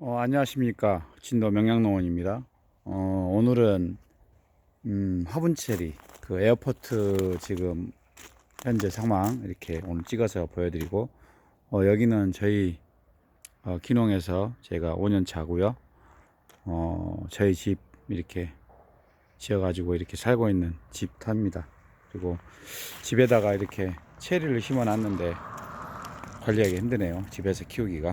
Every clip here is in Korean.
안녕하십니까. 진도 명량농원입니다. 오늘은 화분체리 그 에어포트 지금 현재 상황 이렇게 오늘 찍어서 보여드리고, 여기는 저희 기농에서 제가 5년 차고요. 저희 집 이렇게 지어가지고 이렇게 살고 있는 집터입니다. 그리고 집에다가 이렇게 체리를 심어 놨는데 관리하기 힘드네요. 집에서 키우기가.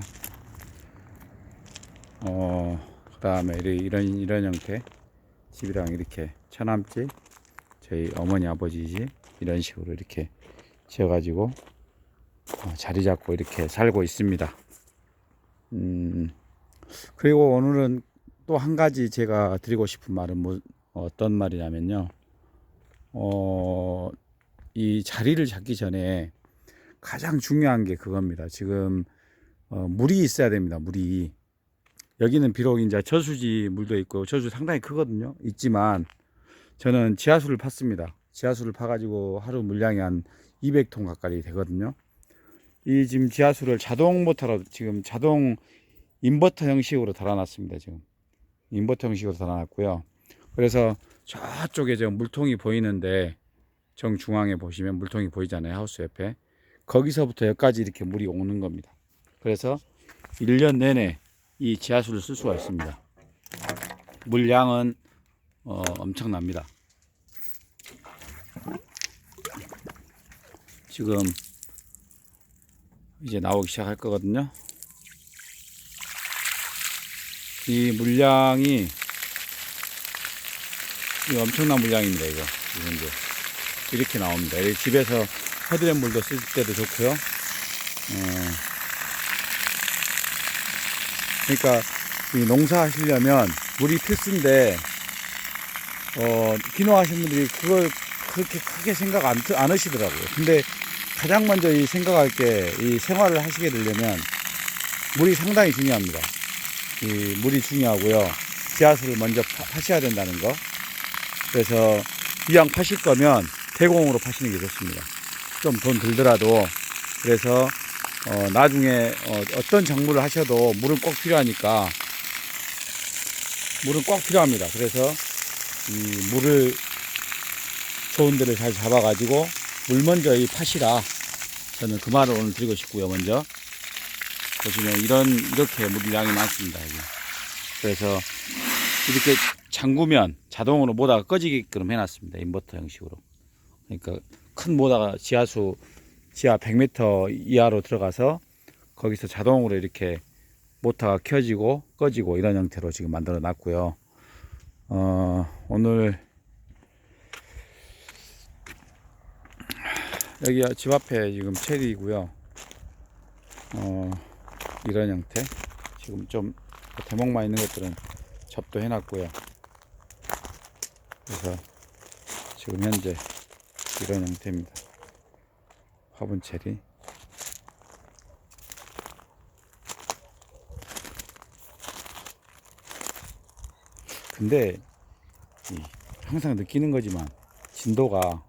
그 다음에 이런 형태 집이랑 이렇게 처남집, 저희 어머니 아버지 집 이런 식으로 이렇게 지어가지고 자리 잡고 이렇게 살고 있습니다. 그리고 오늘은 또 한 가지 제가 드리고 싶은 말은 어떤 말이냐면요. 이 자리를 잡기 전에 가장 중요한 게 그겁니다. 지금 물이 있어야 됩니다. 물이. 여기는 비록 이제 저수지 물도 있고 저수 상당히 크거든요. 있지만 저는 지하수를 팠습니다. 지하수를 파가지고 하루 물량이 한 200톤 가까이 되거든요. 이 지금 지하수를 자동 모터로 지금 자동 인버터 형식으로 달아놨습니다. 지금 인버터 형식으로 달아놨고요. 그래서 저쪽에 지금 물통이 보이는데 정중앙에 보시면 물통이 보이잖아요. 하우스 옆에. 거기서부터 여기까지 이렇게 물이 오는 겁니다. 그래서 1년 내내 이 지하수를 쓸 수가 있습니다. 물량은 엄청납니다. 지금 이제 나오기 시작할 거거든요. 이 물량이 엄청난 물량입니다. 이거 이제 이렇게 나옵니다. 집에서 헤드램 물도 쓸 때도 좋고요. 그러니까 이 농사 하시려면 물이 필수인데 기농하시는 분들이 그걸 그렇게 크게 생각 안 하시더라고요. 근데 가장 먼저 이 생각할 게, 이 생활을 하시게 되려면 물이 상당히 중요합니다. 이 물이 중요하고요. 지하수를 먼저 파셔야 된다는 거. 그래서 이왕 파실 거면 대공으로 파시는 게 좋습니다. 좀 돈 들더라도. 그래서 나중에 어떤 작물을 하셔도 물은 꼭 필요하니까, 물은 꼭 필요합니다. 그래서 이 물을 좋은 데를 잘 잡아가지고 물 먼저 파시라, 저는 그 말을 오늘 드리고 싶고요. 먼저 보시면 이렇게 물량이 많습니다. 여기. 그래서 이렇게 잠그면 자동으로 모터가 꺼지게끔 해놨습니다. 인버터 형식으로. 그러니까 큰 모터가 지하 100m 이하로 들어가서 거기서 자동으로 이렇게 모터가 켜지고 꺼지고 이런 형태로 지금 만들어 놨고요. 오늘 여기 집 앞에 지금 체리이고요. 이런 형태. 지금 좀 대목만 있는 것들은 접도 해놨고요. 그래서 지금 현재 이런 형태입니다. 화분 체리. 근데 항상 느끼는 거지만 진도가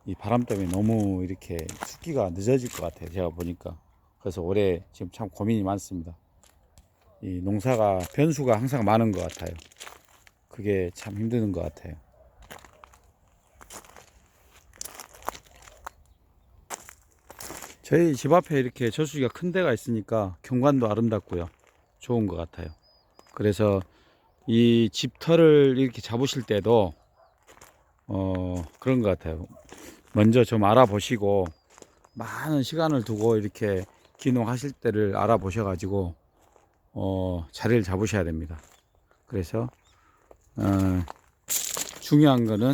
이 바람 때문에 너무 이렇게 숙기가 늦어질 것 같아요. 제가 보니까. 그래서 올해 지금 참 고민이 많습니다. 이 농사가 변수가 항상 많은 것 같아요. 그게 참 힘드는 것 같아요. 저희 집 앞에 이렇게 저수지가 큰 데가 있으니까 경관도 아름답고요. 좋은 것 같아요. 그래서 이 집터를 이렇게 잡으실 때도 그런 것 같아요. 먼저 좀 알아보시고 많은 시간을 두고 이렇게 기농하실 때를 알아보셔 가지고 자리를 잡으셔야 됩니다. 그래서 중요한 거는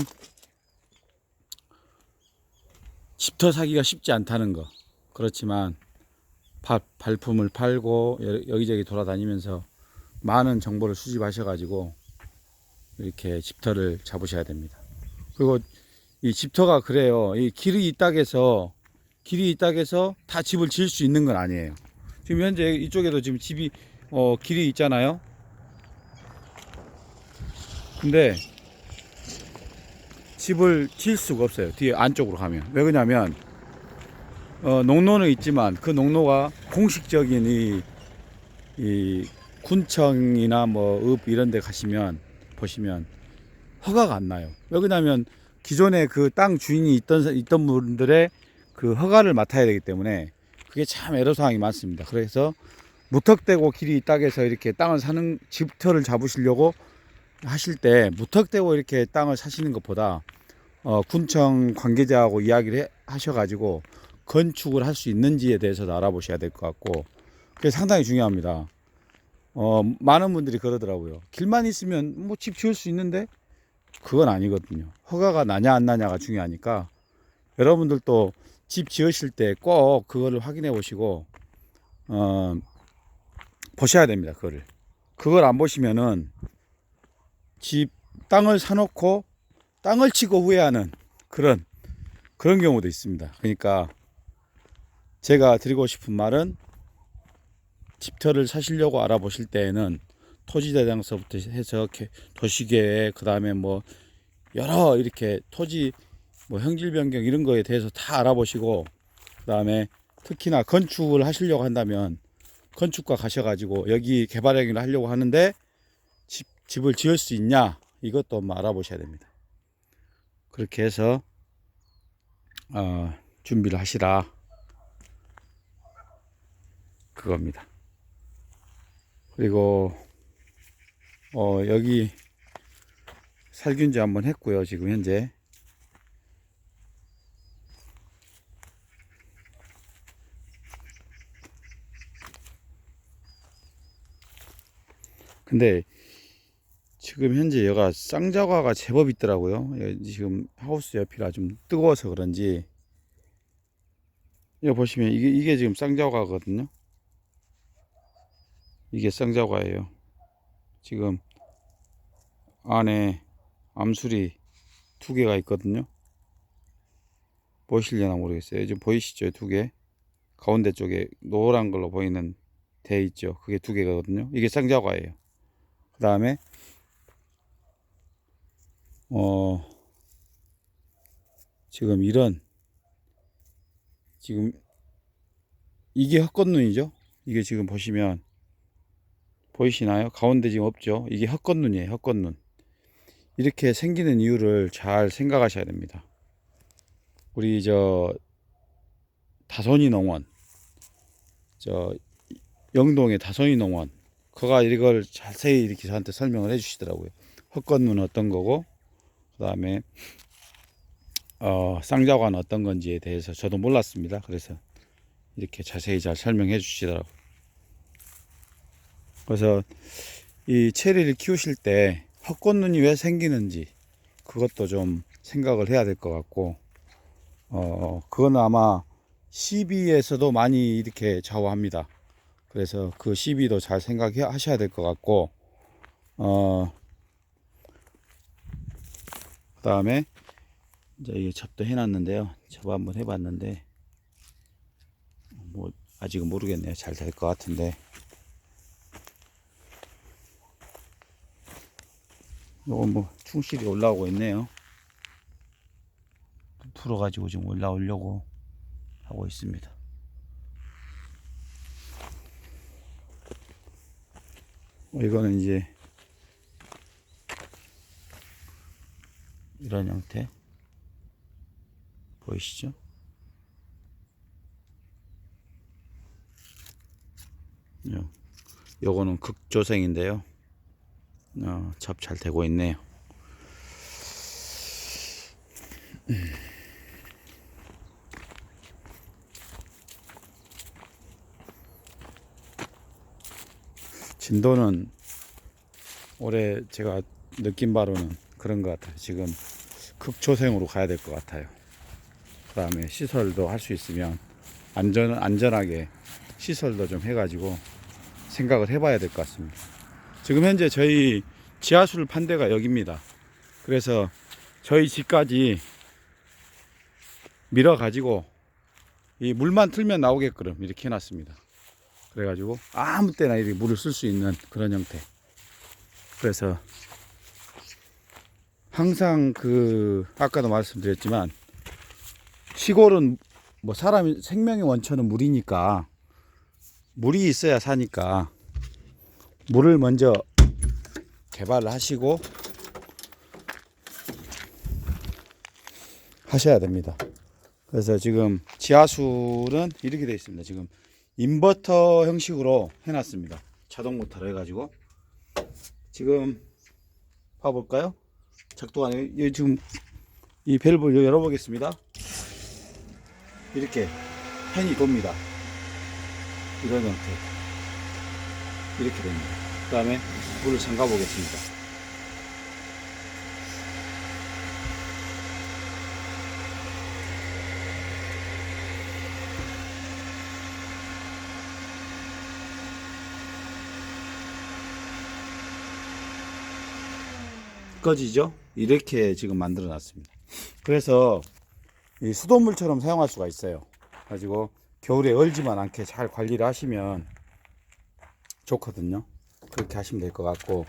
집터 사기가 쉽지 않다는 거. 그렇지만 발품을 팔고 여기저기 돌아다니면서 많은 정보를 수집하셔 가지고 이렇게 집터를 잡으셔야 됩니다. 그리고 이 집터가 그래요. 이 길이 있다고 해서 다 집을 지을 수 있는 건 아니에요. 지금 현재 이쪽에도 지금 집이 길이 있잖아요. 근데 집을 지을 수가 없어요. 뒤에 안쪽으로 가면. 왜 그러냐면 농로는 있지만 그 농로가 공식적인 이 이 군청이나 뭐 읍 이런 데 가시면 보시면 허가가 안 나요. 왜 그러냐면 기존에 그 땅 주인이 있던 분들의 그 허가를 맡아야 되기 때문에 그게 참 애로사항이 많습니다. 그래서 무턱대고 길이 있다고 해서 이렇게 땅을 사는 집터를 잡으시려고 하실 때 무턱대고 이렇게 땅을 사시는 것보다 군청 관계자하고 이야기를 하셔가지고 건축을 할 수 있는지에 대해서도 알아보셔야 될 것 같고 그게 상당히 중요합니다. 많은 분들이 그러더라고요. 길만 있으면 뭐 집 지을 수 있는데 그건 아니거든요. 허가가 나냐 안 나냐가 중요하니까 여러분들도 집 지으실 때 꼭 그거를 확인해 보시고 보셔야 됩니다. 그걸 안 보시면은 집 땅을 사놓고 땅을 치고 후회하는 그런 경우도 있습니다. 그러니까 제가 드리고 싶은 말은 집터를 사시려고 알아보실 때에는 토지대장서부터 해서 도시계획 그 다음에 뭐 여러 이렇게 토지 뭐 형질 변경 이런 거에 대해서 다 알아보시고 그 다음에 특히나 건축을 하시려고 한다면 건축가 가셔가지고 여기 개발행위를 하려고 하는데 집을 지을 수 있냐 이것도 한번 알아보셔야 됩니다. 그렇게 해서 준비를 하시라 그겁니다. 그리고 여기 살균제 한번 했고요. 지금 현재 근데 지금 현재 여가 쌍자과가 제법 있더라고요. 지금 하우스 옆이라 좀 뜨거워서 그런지 여기 보시면 이게 지금 쌍자과거든요. 이게 쌍자과예요. 지금 안에 암술이 2개가 있거든요. 보이시려나 모르겠어요. 지금 보이시죠? 2개. 가운데 쪽에 노란 걸로 보이는 대 있죠. 그게 2개거든요. 이게 쌍자과예요. 그 다음에 지금 지금 이게 헛것눈이죠. 이게 지금 보시면 보이시나요? 가운데 지금 없죠. 이게 헛것눈이에요. 헛것눈. 이렇게 생기는 이유를 잘 생각하셔야 됩니다. 우리 다손이 농원, 영동의 다손이 농원, 그가 이걸 자세히 이렇게 저한테 설명을 해주시더라고요. 헛것눈은 어떤 거고, 그 다음에 쌍자과는 어떤 건지에 대해서 저도 몰랐습니다. 그래서 이렇게 자세히 잘 설명해 주시더라고요. 그래서 이 체리를 키우실 때 헛것눈이 왜 생기는지 그것도 좀 생각을 해야 될 것 같고 그거는 아마 시비에서도 많이 이렇게 좌우합니다. 그래서 그 시비도 잘 생각하셔야 될 것 같고 그 다음에 이제 이게 접도 해놨는데요. 접어 한번 해봤는데 뭐 아직은 모르겠네요. 잘 될 것 같은데 요건 뭐 충실히 올라오고 있네요. 풀어가지고 지금 올라오려고 하고 있습니다. 이거는 이제 이런 형태 보이시죠? 요거는 극조생인데요. 접잘 되고 있네요. 진도는 올해 제가 느낀 바로는 그런 것 같아요. 지금 극초생으로 가야 될 것 같아요. 그 다음에 시설도 할 수 있으면 안전하게 시설도 좀 해가지고 생각을 해봐야 될 것 같습니다. 지금 현재 저희 지하수를 판 데가 여기입니다. 그래서 저희 집까지 밀어가지고 이 물만 틀면 나오게끔 이렇게 해놨습니다. 그래가지고 아무 때나 이렇게 물을 쓸 수 있는 그런 형태. 그래서 항상 아까도 말씀드렸지만 시골은 뭐 생명의 원천은 물이니까 물이 있어야 사니까 물을 먼저 개발을 하시고 하셔야 됩니다. 그래서 지금 지하수는 이렇게 되어 있습니다. 지금 인버터 형식으로 해놨습니다. 자동 모터로 해가지고 지금 봐볼까요? 작동하네. 지금 이 밸브를 열어보겠습니다. 이렇게 팬이 돕니다. 이런 형태 이렇게 됩니다. 그 다음에 물을 잠가 보겠습니다. 꺼지죠? 이렇게 지금 만들어 놨습니다. 그래서 이 수돗물처럼 사용할 수가 있어요. 가지고 겨울에 얼지만 않게 잘 관리를 하시면 좋거든요. 그렇게 하시면 될 것 같고,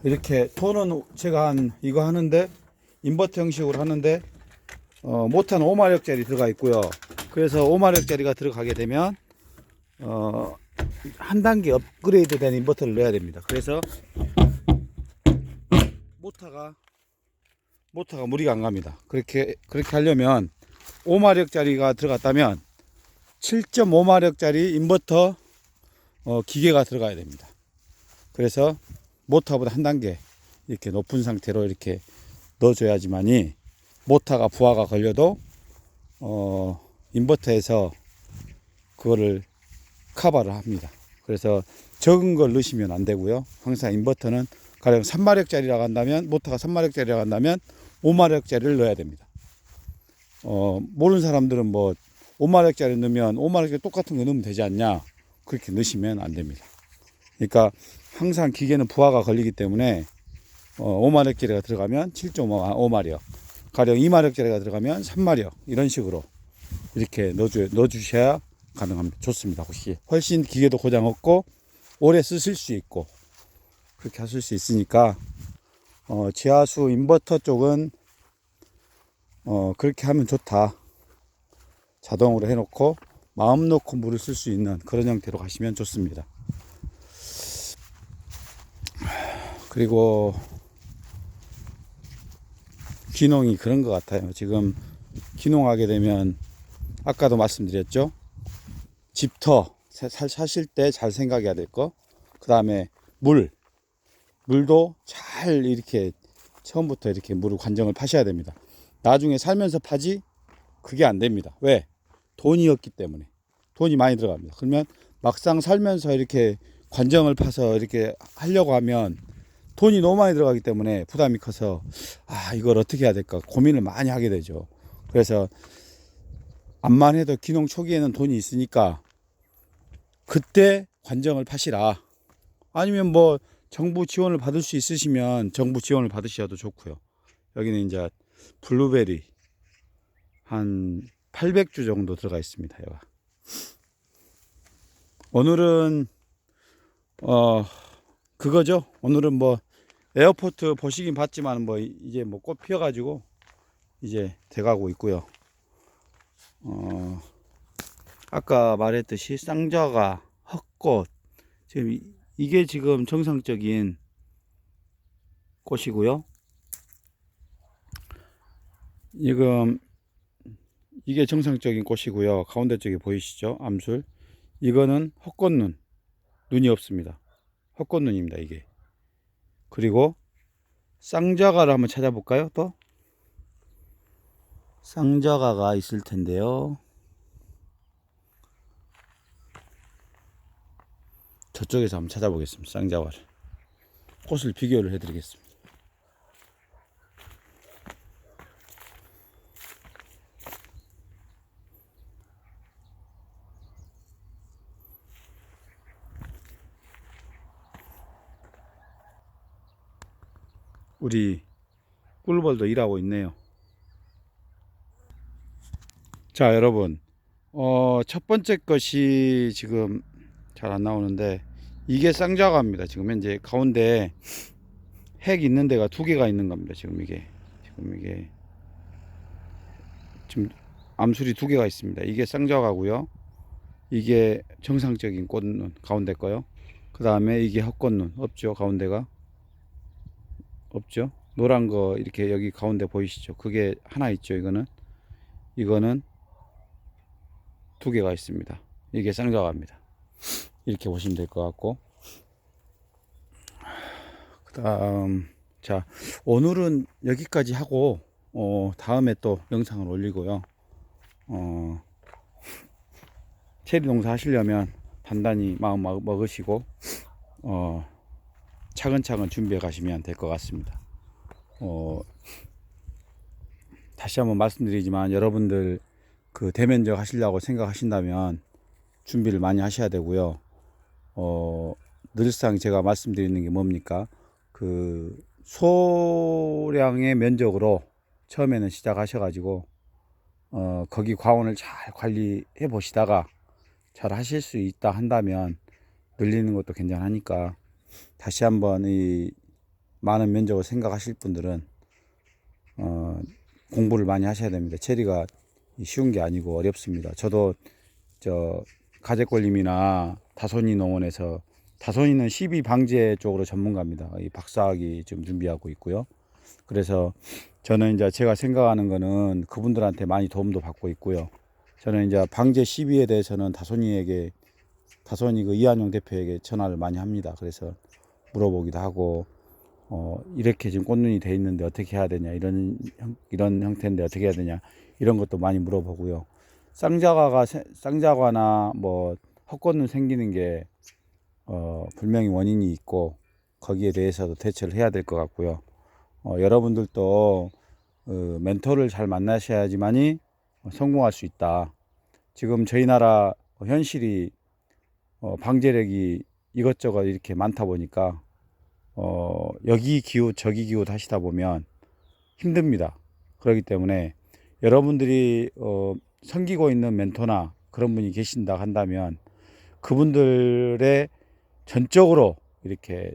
이렇게 톤은 제가 이거 하는데 인버터 형식으로 하는데 모터는 5마력짜리 들어가 있고요. 그래서 5마력짜리가 들어가게 되면 한 단계 업그레이드 된 인버터를 넣어야 됩니다. 그래서 모터가 무리가 안 갑니다. 그렇게 하려면 5마력짜리가 들어갔다면 7.5마력짜리 인버터 기계가 들어가야 됩니다. 그래서 모터보다 한 단계 이렇게 높은 상태로 이렇게 넣어줘야지만이 모터가 부하가 걸려도 인버터에서 그거를 커버를 합니다. 그래서 적은 걸 넣으시면 안 되고요. 항상 인버터는 가령 3마력짜리라고 한다면, 모터가 3마력짜리라고 한다면 5마력짜리를 넣어야 됩니다. 모르는 사람들은 뭐 5마력짜리 넣으면 5마력짜리 똑같은 거 넣으면 되지 않냐, 그렇게 넣으시면 안 됩니다. 그러니까 항상 기계는 부하가 걸리기 때문에 5마력짜리가 들어가면 7.5마력, 가령 2마력짜리가 들어가면 3마력, 이런 식으로 이렇게 넣어주셔야 가능합니다. 좋습니다. 훨씬 기계도 고장 없고 오래 쓰실 수 있고 그렇게 하실 수 있으니까 지하수 인버터 쪽은 그렇게 하면 좋다. 자동으로 해놓고 마음 놓고 물을 쓸 수 있는 그런 형태로 가시면 좋습니다. 그리고 기농이 그런 것 같아요. 지금 기농하게 되면 아까도 말씀드렸죠. 집터 사실 때 잘 생각해야 될 거. 그 다음에 물도 잘 이렇게 처음부터 이렇게 물을 관정을 파셔야 됩니다. 나중에 살면서 파지 그게 안 됩니다. 왜? 돈이 없기 때문에. 돈이 많이 들어갑니다. 그러면 막상 살면서 이렇게 관정을 파서 이렇게 하려고 하면 돈이 너무 많이 들어가기 때문에 부담이 커서 이걸 어떻게 해야 될까 고민을 많이 하게 되죠. 그래서 암만 해도 기농 초기에는 돈이 있으니까 그때 관정을 파시라. 아니면 뭐 정부 지원을 받을 수 있으시면 정부 지원을 받으셔도 좋고요. 여기는 이제 블루베리 한 800주 정도 들어가 있습니다. 여가. 오늘은 그거죠. 오늘은 뭐 에어포트 보시긴 봤지만 뭐 이제 뭐 꽃 피어가지고 이제 돼가고 있고요. 아까 말했듯이 쌍저가, 헛꽃, 지금 이게 지금 정상적인 꽃이고요. 지금 이게 정상적인 꽃이고요. 가운데 쪽에 보이시죠? 암술. 이거는 헛꽃눈. 눈이 없습니다. 헛꽃눈입니다. 이게. 그리고 쌍저가를 한번 찾아볼까요? 또 쌍저가가 있을 텐데요. 저쪽에서 한번 찾아보겠습니다. 쌍저가를. 꽃을 비교를 해드리겠습니다. 우리 꿀벌도 일하고 있네요. 자, 여러분, 첫 번째 것이 지금 잘 안 나오는데 이게 쌍저가입니다. 지금 현재 가운데 핵 있는 데가 두 개가 있는 겁니다. 지금 이게 지금 암술이 두 개가 있습니다. 이게 쌍저가고요. 이게 정상적인 꽃은 가운데 거요. 그 다음에 이게 헛꽃눈 없죠. 가운데가 없죠. 노란 거 이렇게 여기 가운데 보이시죠? 그게 하나 있죠. 이거는 두 개가 있습니다. 이게 쌍자가입니다. 이렇게 보시면 될 것 같고, 그 다음 자 오늘은 여기까지 하고 다음에 또 영상을 올리고요. 체리 농사 하시려면 단단히 마음 먹으시고 차근차근 준비해 가시면 될 것 같습니다. 다시 한번 말씀드리지만 여러분들 그 대면적 하시려고 생각하신다면 준비를 많이 하셔야 되고요. 늘상 제가 말씀드리는 게 뭡니까? 그 소량의 면적으로 처음에는 시작하셔가지고 거기 과원을 잘 관리해 보시다가 잘 하실 수 있다 한다면 늘리는 것도 괜찮으니까 다시 한번 이 많은 면적을 생각하실 분들은 공부를 많이 하셔야 됩니다. 체리가 쉬운 게 아니고 어렵습니다. 저도 가재꼴림이나 다손이 농원에서, 다손이는 시비 방제 쪽으로 전문가입니다. 이 박사학위 지금 준비하고 있고요. 그래서 저는 이제 제가 생각하는 거는 그분들한테 많이 도움도 받고 있고요. 저는 이제 방제 시비에 대해서는 다손이 그 이한용 대표에게 전화를 많이 합니다. 그래서 물어보기도 하고, 이렇게 지금 꽃눈이 돼 있는데 어떻게 해야 되냐, 이런 형태인데 어떻게 해야 되냐, 이런 것도 많이 물어보고요. 쌍자과나 뭐 헛꽃눈 생기는 게 분명히 원인이 있고 거기에 대해서도 대처를 해야 될 것 같고요. 여러분들도 멘토를 잘 만나셔야지만이 성공할 수 있다. 지금 저희 나라 현실이 방제력이 이것저것 이렇게 많다 보니까 여기 기웃 저기 기웃 하시다 보면 힘듭니다. 그렇기 때문에 여러분들이 섬기고 있는 멘토나 그런 분이 계신다 한다면 그분들의 전적으로 이렇게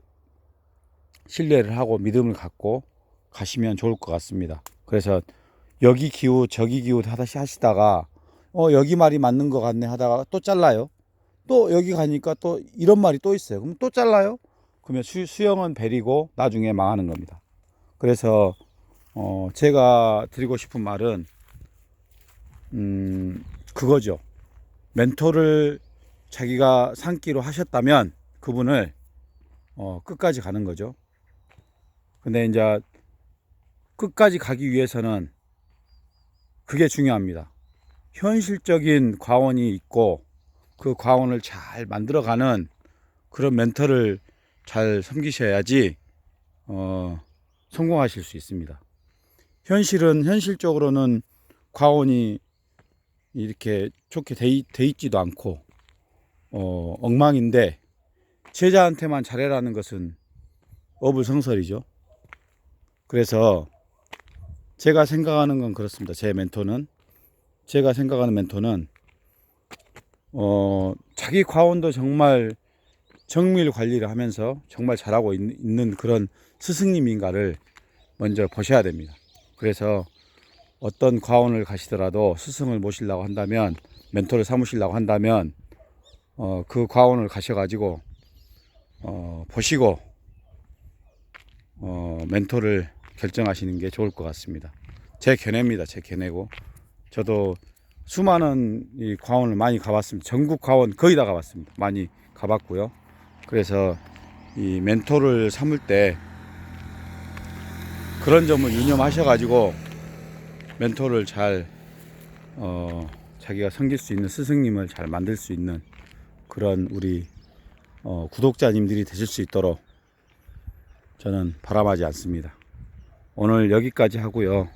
신뢰를 하고 믿음을 갖고 가시면 좋을 것 같습니다. 그래서 여기 기웃 저기 기웃 하시다가 여기 말이 맞는 것 같네 하다가 또 잘라요. 또 여기 가니까 또 이런 말이 또 있어요. 그럼 또 잘라요. 그러면 수영은 베리고 나중에 망하는 겁니다. 그래서 제가 드리고 싶은 말은 그거죠. 멘토를 자기가 산기로 하셨다면 그분을 끝까지 가는 거죠. 근데 이제 끝까지 가기 위해서는 그게 중요합니다. 현실적인 과원이 있고 그 과원을 잘 만들어가는 그런 멘토를 잘 섬기셔야지 성공하실 수 있습니다. 현실적으로는 과원이 이렇게 좋게 돼 있지도 않고 엉망인데 제자한테만 잘해라는 것은 어불성설이죠. 그래서 제가 생각하는 건 그렇습니다. 제가 생각하는 멘토는 자기 과원도 정말 정밀 관리를 하면서 정말 잘하고 있는 그런 스승님인가를 먼저 보셔야 됩니다. 그래서 어떤 과원을 가시더라도 스승을 모시려고 한다면, 멘토를 삼으시려고 한다면 그 과원을 가셔가지고 보시고 멘토를 결정하시는 게 좋을 것 같습니다. 제 견해입니다. 제 견해고 저도 수많은 이 과원을 많이 가봤습니다. 전국 과원 거의 다 가봤습니다. 많이 가봤고요. 그래서 이 멘토를 삼을 때 그런 점을 유념하셔가지고 멘토를 잘 자기가 섬길 수 있는 스승님을 잘 만들 수 있는 그런 우리 구독자님들이 되실 수 있도록 저는 바람하지 않습니다. 오늘 여기까지 하고요.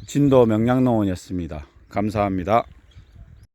진도 명량농원이었습니다. 감사합니다.